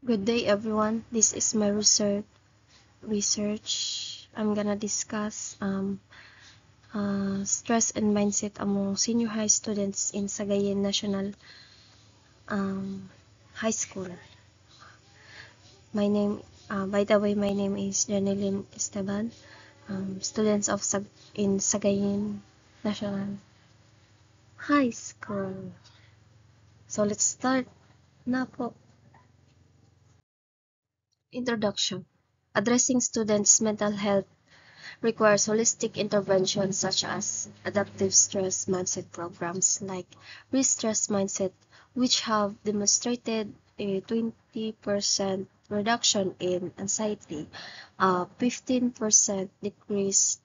Good day, everyone. This is my research. I'm gonna discuss stress and mindset among senior high students in Sagayen National High School. By the way, my name is Janeline Esteban. Students in Sagayen National High School. So let's start na po. Introduction. Addressing students' mental health requires holistic interventions such as adaptive stress mindset programs like Re-Stress Mindset, which have demonstrated a 20% reduction in anxiety, a 15% decrease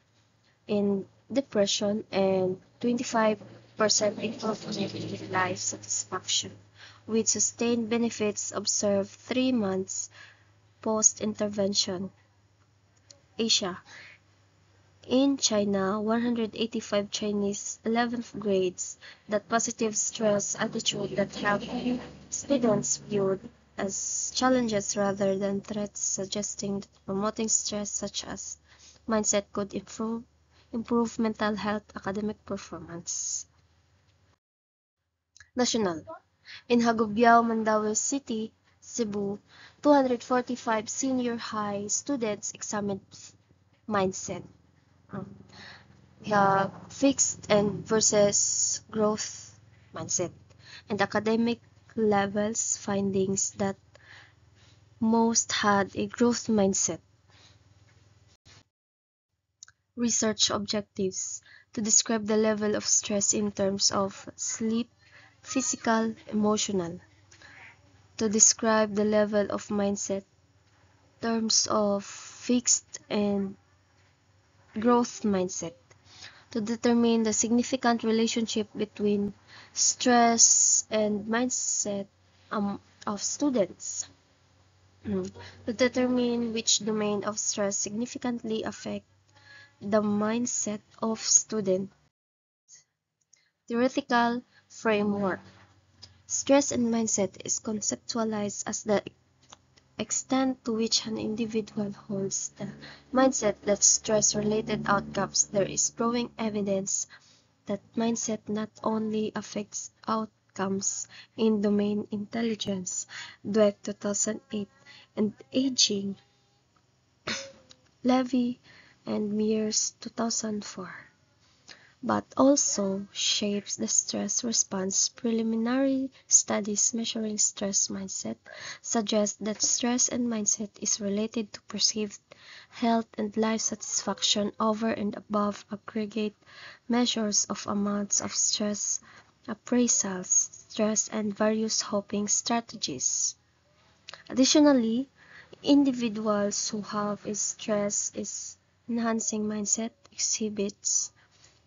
in depression, and 25% improvement in life satisfaction, with sustained benefits observed 3 months post-intervention. Asia. In China, 185 Chinese 11th grades that positive stress attitude that have students viewed as challenges rather than threats, suggesting that promoting stress such as mindset could improve mental health academic performance. National. In Hagubiao, Mandaue City, Cebu, 245 senior high students examined mindset. Fixed and versus growth mindset, and academic levels findings that most had a growth mindset. Research objectives: to describe the level of stress in terms of sleep, physical, emotional. To describe the level of mindset terms of fixed and growth mindset. To determine the significant relationship between stress and mindset of students. To determine which domain of stress significantly affect the mindset of student. Theoretical framework. Stress and mindset is conceptualized as the extent to which an individual holds the mindset that stress-related outcomes. There is growing evidence that mindset not only affects outcomes in domain intelligence, Dweck 2008, and aging, Levy and Mears 2004, but also shapes the stress response. Preliminary studies measuring stress mindset suggest that stress and mindset is related to perceived health and life satisfaction over and above aggregate measures of amounts of stress, appraisals, stress, and various coping strategies. Additionally, individuals who have a stress is enhancing mindset exhibits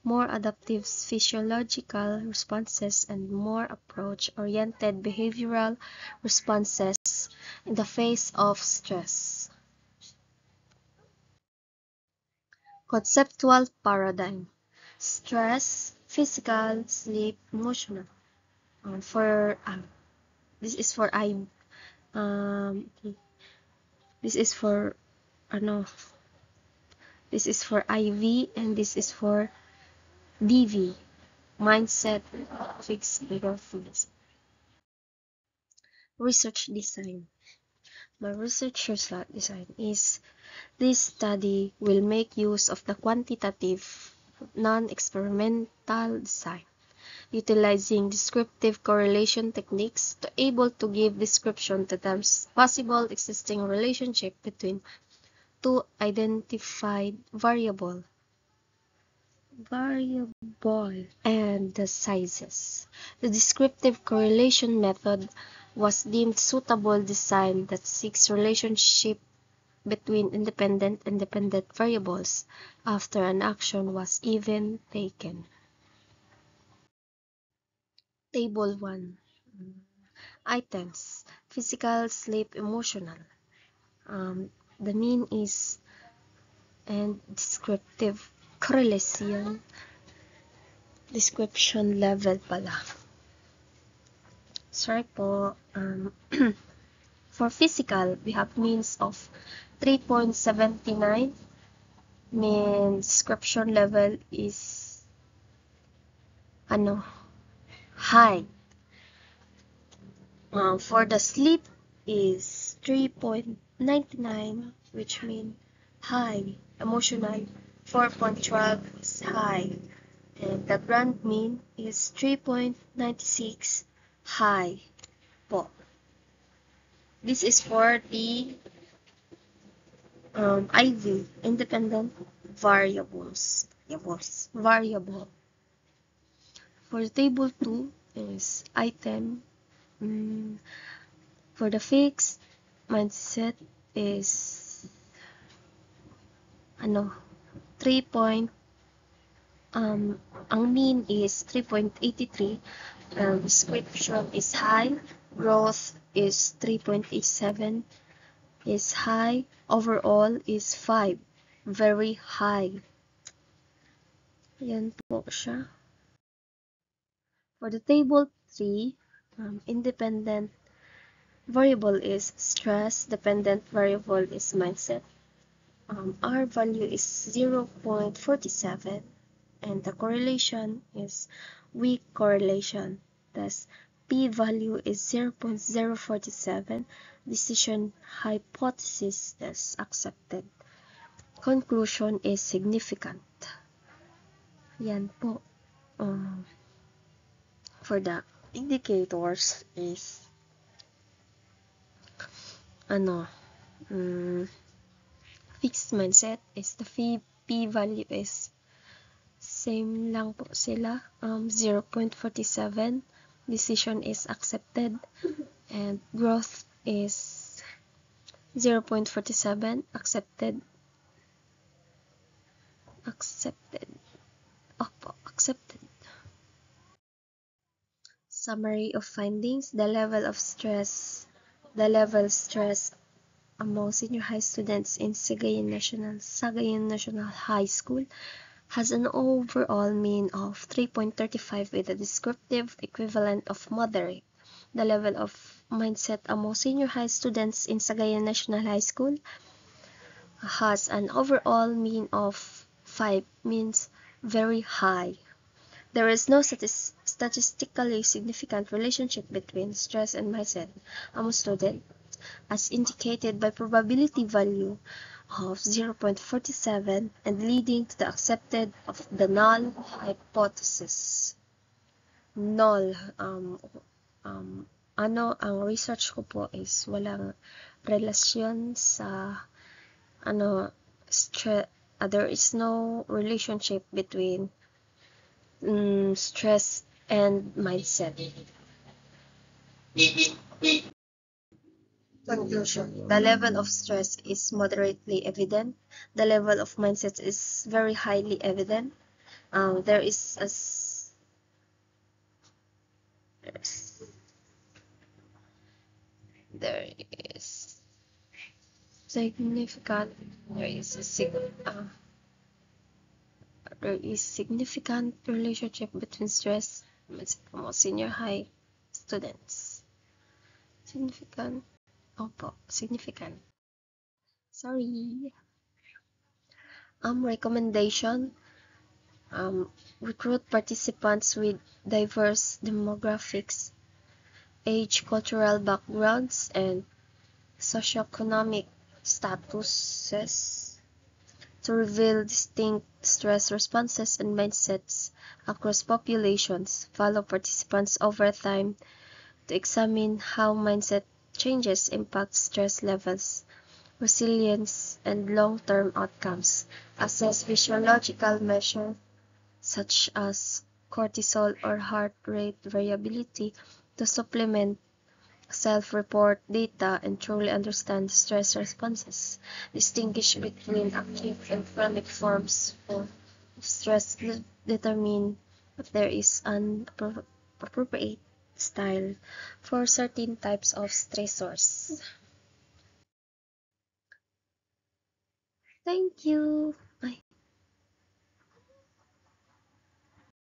more adaptive physiological responses and more approach-oriented behavioral responses in the face of stress. Conceptual paradigm: stress, physical, sleep, emotional. This is for this is for this is for IV and this is for DV. Mindset, fixed growth. Research design. My research design is this study will make use of the quantitative, non-experimental design, utilizing descriptive correlation techniques to able to give description to the possible existing relationship between two identified variable and the sizes. The descriptive correlation method was deemed suitable design that seeks relationship between independent and dependent variables after an action was even taken. Table 1. Items: physical, sleep, emotional. The mean is and descriptive correlation. Description level pala. Sorry po. For physical, we have means of 3.79, means description level is high. For the sleep is 3.99, which means high. Emotional 4.12 is high. And the grand mean is 3.96, high po. This is for the IV, independent variables. Variable. For table 2 is item. For the fixed mindset is 3. Ang mean is 3.83. Description is high. Growth is 3.87. Is high. Overall is 5. Very high. Yan po siya. For the table 3, independent variable is stress. Dependent variable is mindset. R value is 0.47. And the correlation is weak correlation. Thus, P value is 0.047. Decision hypothesis is accepted. Conclusion is significant. Yan po. For the indicators is fixed mindset is the P value is same lang po sila, 0.47. Decision is accepted. And growth is 0.47. Accepted. Opo, accepted. Summary of findings. The level stress among senior high students in Sagayan National High School has an overall mean of 3.35 with a descriptive equivalent of moderate. The level of mindset among senior high students in Sagayan National High School has an overall mean of 5, means very high. There is no statistically significant relationship between stress and mindset among students, as indicated by probability value of 0.47 and leading to the accepted of the null hypothesis. Null, ang research ko po is walang relasyon sa there is no relationship between stress and mindset. Conclusion. The level of stress is moderately evident. The level of mindset is very highly evident. There is significant relationship between stress and mindset among senior high students. Significant. Opo, significant. Sorry. Recommendation. Recruit participants with diverse demographics, age, cultural backgrounds, and socioeconomic statuses to reveal distinct stress responses and mindsets across populations. Follow participants over time to examine how mindset changes impact stress levels, resilience, and long-term outcomes. Assess physiological measures such as cortisol or heart rate variability to supplement self-report data and truly understand stress responses. Distinguish between acute and chronic forms of stress. Determine if there is an appropriate style for certain types of stressors. Thank you.